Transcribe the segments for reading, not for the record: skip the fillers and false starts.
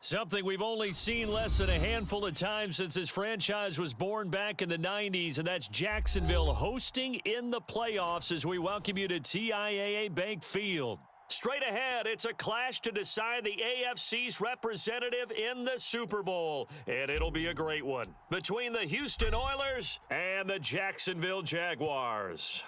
Something we've only seen less than a handful of times since this franchise was born back in the 90s, and that's Jacksonville hosting in the playoffs as we welcome you to TIAA Bank Field. Straight ahead, it's a clash to decide the AFC's representative in the Super Bowl, and it'll be a great one between the Houston Oilers and the Jacksonville Jaguars.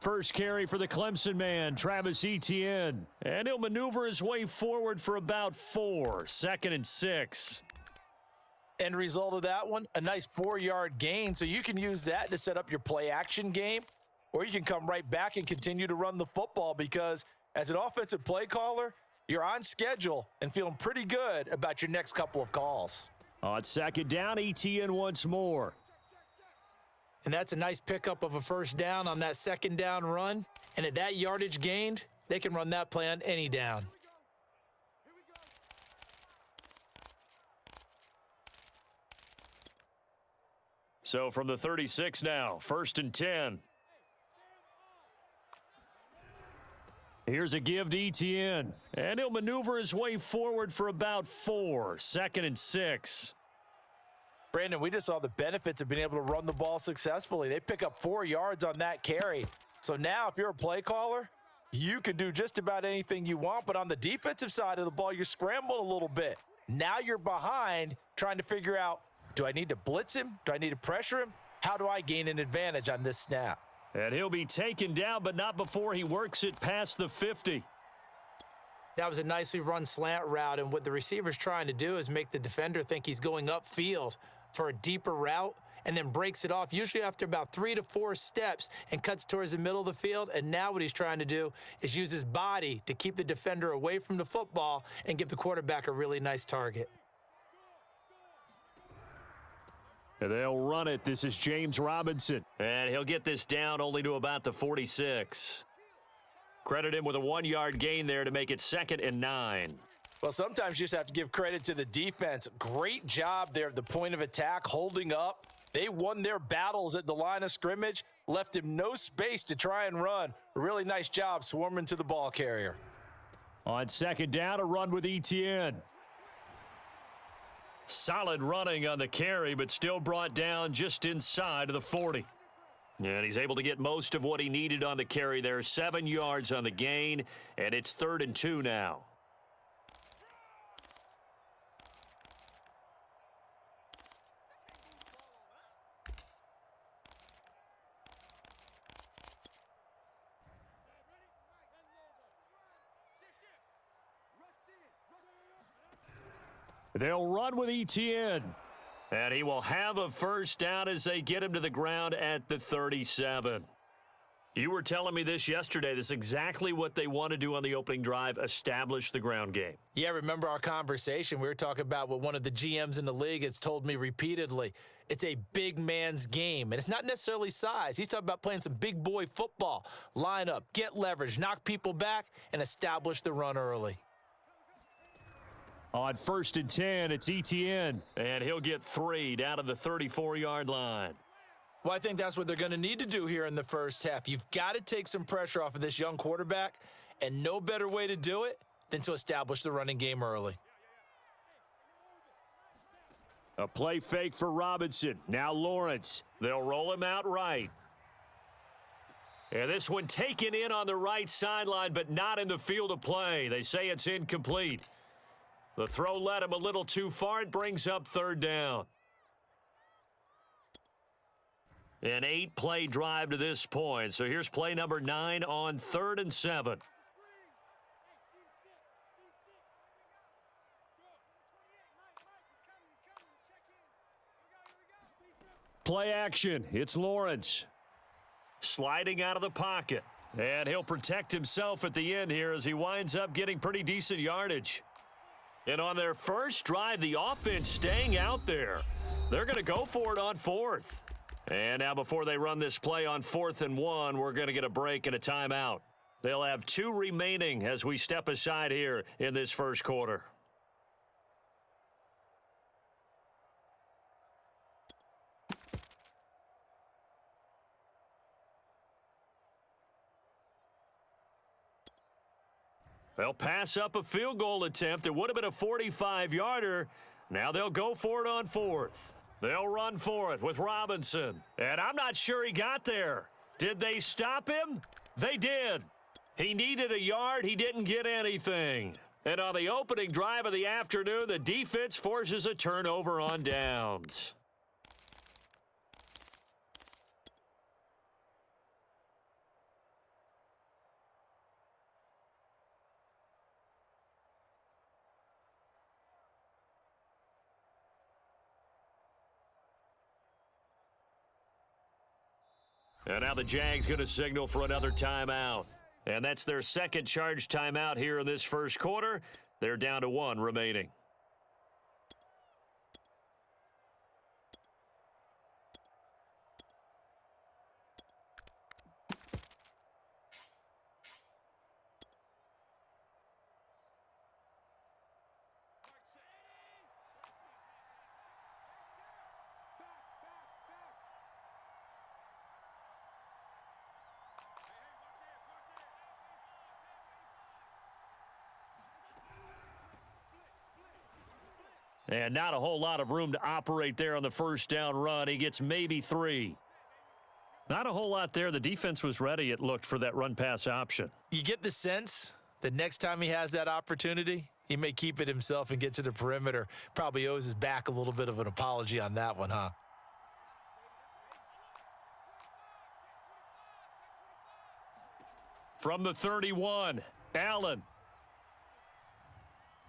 First carry for the Clemson man, Travis Etienne. And he'll maneuver his way forward for about 4, 2nd and 6. End result of that one, a nice 4-yard gain. So you can use that to set up your play action game, or you can come right back and continue to run the football because as an offensive play caller, you're on schedule and feeling pretty good about your next couple of calls. On 2nd down, Etienne once more. And that's a nice pickup of a first down on that 2nd down run. And at that yardage gained, they can run that play on any down. So from the 36 now, 1st and 10. Here's a give to Etienne. And he'll maneuver his way forward for about 4, 2nd and 6. Brandon, we just saw the benefits of being able to run the ball successfully. They pick up 4 yards on that carry. So now if you're a play caller, you can do just about anything you want. But on the defensive side of the ball, you're scrambling a little bit. Now you're behind trying to figure out, do I need to blitz him? Do I need to pressure him? How do I gain an advantage on this snap? And he'll be taken down, but not before he works it past the 50. That was a nicely run slant route, and what the receiver's trying to do is make the defender think he's going upfield for a deeper route and then breaks it off, usually after about 3 to 4 steps and cuts towards the middle of the field. And now what he's trying to do is use his body to keep the defender away from the football and give the quarterback a really nice target. And they'll run it. This is James Robinson. And he'll get this down only to about the 46. Credit him with a 1-yard gain there to make it 2nd and 9. Well, sometimes you just have to give credit to the defense. Great job there at the point of attack, holding up. They won their battles at the line of scrimmage, left him no space to try and run. A really nice job swarming to the ball carrier. On 2nd down, a run with Etienne. Solid running on the carry, but still brought down just inside of the 40. And he's able to get most of what he needed on the carry there. 7 yards on the gain, and it's 3rd and 2 now. They'll run with Etienne. And he will have a first down as they get him to the ground at the 37. You were telling me this yesterday. This is exactly what they want to do on the opening drive, establish the ground game. Yeah, remember our conversation. We were talking about what one of the GMs in the league has told me repeatedly. It's a big man's game, and it's not necessarily size. He's talking about playing some big boy football. Line up, get leverage, knock people back, and establish the run early. On 1st and 10, it's Etienne. And he'll get 3 down to the 34-yard line. Well, I think that's what they're going to need to do here in the first half. You've got to take some pressure off of this young quarterback, and no better way to do it than to establish the running game early. A play fake for Robinson. Now Lawrence. They'll roll him out right. And this one taken in on the right sideline, but not in the field of play. They say it's incomplete. The throw led him a little too far. It brings up 3rd down. An 8-play drive to this point. So here's play number 9 on 3rd and 7. Play action. It's Lawrence. Sliding out of the pocket. And he'll protect himself at the end here as he winds up getting pretty decent yardage. And on their first drive, the offense staying out there. They're going to go for it on 4th. And now before they run this play on 4th and 1, we're going to get a break and a timeout. They'll have 2 remaining as we step aside here in this first quarter. They'll pass up a field goal attempt. It would have been a 45-yarder. Now they'll go for it on 4th. They'll run for it with Robinson. And I'm not sure he got there. Did they stop him? They did. He needed a yard. He didn't get anything. And on the opening drive of the afternoon, the defense forces a turnover on downs. And now the Jags going to signal for another timeout. And that's their second charge timeout here in this first quarter. They're down to 1 remaining. And not a whole lot of room to operate there on the first down run. He gets maybe 3. Not a whole lot there. The defense was ready, it looked, for that run-pass option. You get the sense that next time he has that opportunity, he may keep it himself and get to the perimeter. Probably owes his back a little bit of an apology on that one, huh? From the 31, Allen.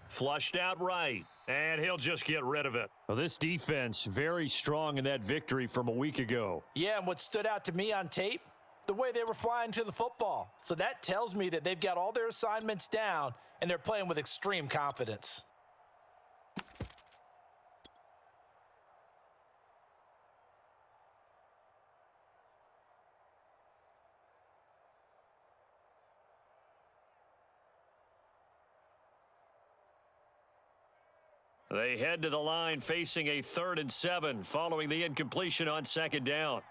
Flushed out right, and he'll just get rid of it. Well, this defense very strong in that victory from a week ago. Yeah, and what stood out to me on tape, the way they were flying to the football. So that tells me that they've got all their assignments down, and they're playing with extreme confidence. They head to the line facing a 3rd and 7 following the incompletion on 2nd down.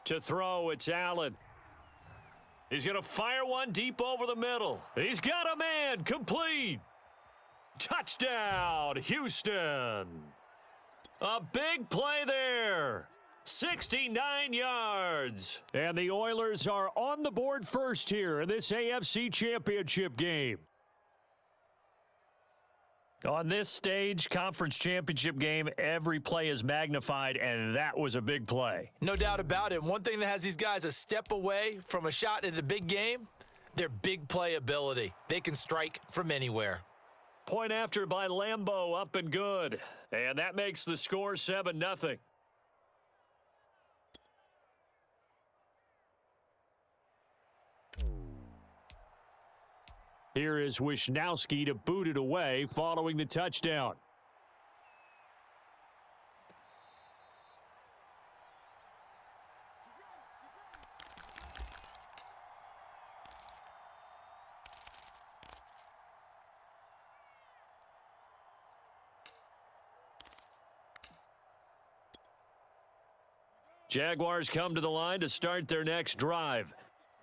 To throw, it's Allen. He's going to fire one deep over the middle. He's got a man, complete. Touchdown, Houston. A big play there. 69 yards. And the Oilers are on the board first here in this AFC Championship game. On this stage, conference championship game, every play is magnified, and that was a big play. No doubt about it. One thing that has these guys a step away from a shot at a big game, their big play ability. They can strike from anywhere. Point after by Lambeau, up and good. And that makes the score 7-0. Here is Wisnowski to boot it away following the touchdown. Jaguars come to the line to start their next drive.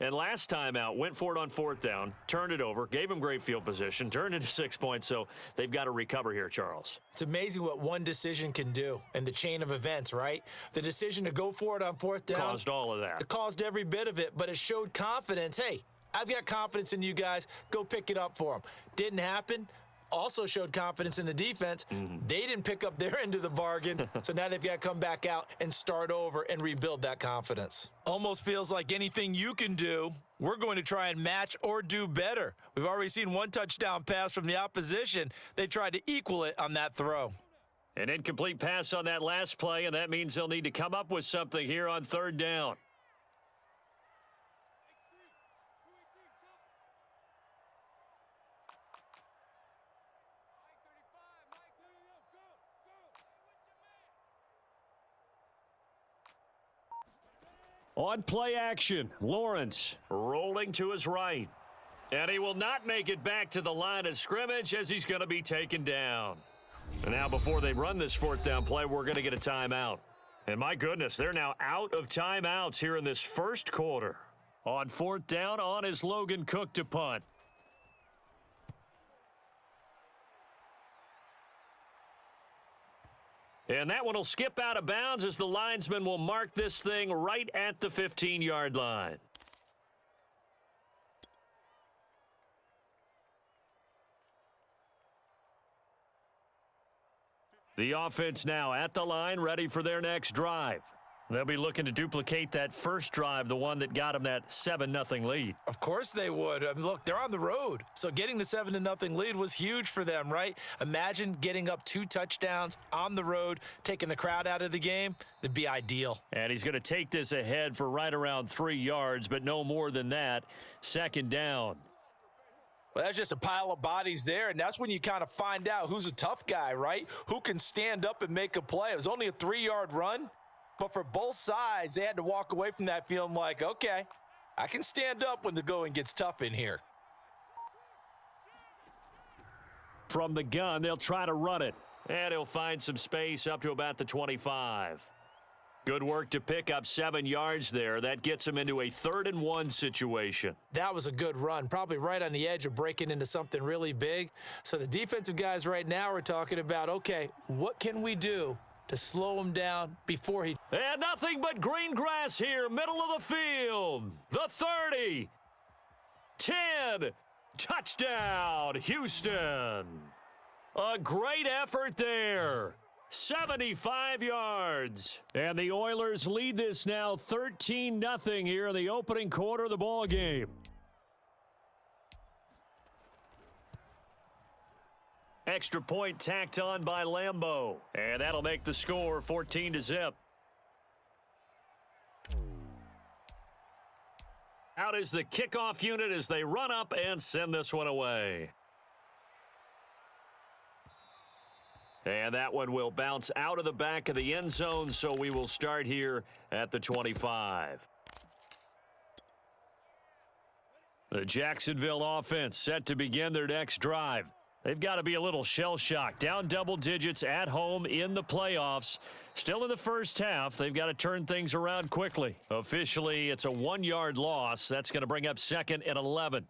And last time out, went for it on 4th down, turned it over, gave him great field position, turned into 6 points, so they've got to recover here, Charles. It's amazing what one decision can do in the chain of events, right? The decision to go for it on 4th down Caused all of that. It caused every bit of it, but it showed confidence. Hey, I've got confidence in you guys. Go pick it up for them. Didn't happen. Also showed confidence in the defense. They didn't pick up their end of the bargain, so now they've got to come back out and start over and rebuild that confidence. Almost feels like anything you can do, we're going to try and match or do better. We've already seen one touchdown pass from the opposition. They tried to equal it on that throw. An incomplete pass on that last play, and that means they'll need to come up with something here on third down. On play action, Lawrence rolling to his right. And he will not make it back to the line of scrimmage as he's going to be taken down. And now before they run this fourth down play, we're going to get a timeout. And my goodness, they're now out of timeouts here in this first quarter. On fourth down, on is Logan Cook to punt. And that one will skip out of bounds as the linesman will mark this thing right at the 15-yard line. The offense now at the line, ready for their next drive. They'll be looking to duplicate that first drive, the one that got them that 7-0 lead. Of course they would. I mean, look, they're on the road. So getting the 7-0 lead was huge for them, right? Imagine getting up 2 touchdowns on the road, taking the crowd out of the game. It'd be ideal. And he's going to take this ahead for right around 3 yards, but no more than that. Second down. Well, that's just a pile of bodies there, and that's when you kind of find out who's a tough guy, right? Who can stand up and make a play. It was only a 3-yard run. But for both sides, they had to walk away from that feeling like, okay, I can stand up when the going gets tough in here. From the gun, they'll try to run it. And he'll find some space up to about the 25. Good work to pick up 7 yards there. That gets him into a 3rd-and-1 situation. That was a good run, probably right on the edge of breaking into something really big. So the defensive guys right now are talking about, okay, what can we do to slow him down before he... And nothing but green grass here, middle of the field. The 30. 10. Touchdown, Houston. A great effort there. 75 yards. And the Oilers lead this now 13-0 here in the opening quarter of the ball game. Extra point tacked on by Lambeau. And that'll make the score 14-0. Out is the kickoff unit as they run up and send this one away. And that one will bounce out of the back of the end zone, so we will start here at the 25. The Jacksonville offense set to begin their next drive. They've got to be a little shell-shocked. Down double digits at home in the playoffs. Still in the first half. They've got to turn things around quickly. Officially, it's a 1-yard loss. That's going to bring up 2nd and 11.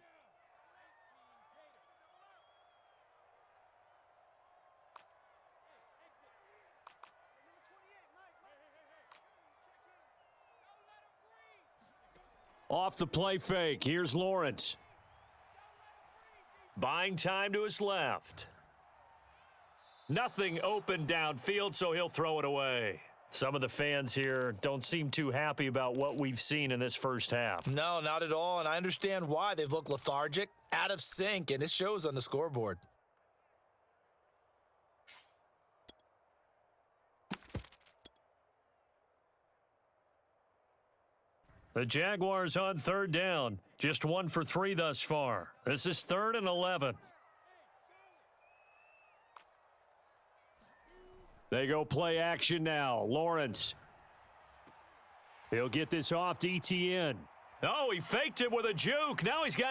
Off the play fake. Here's Lawrence. Buying time to his left. Nothing open downfield, so he'll throw it away. Some of the fans here don't seem too happy about what we've seen in this first half. No, not at all, and I understand why. They've looked lethargic, out of sync, and it shows on the scoreboard. The Jaguars on 3rd down. Just 1 for 3 thus far. This is 3rd and 11. They go play action now. Lawrence. He'll get this off to ETN. Oh, he faked it with a juke. Now he's got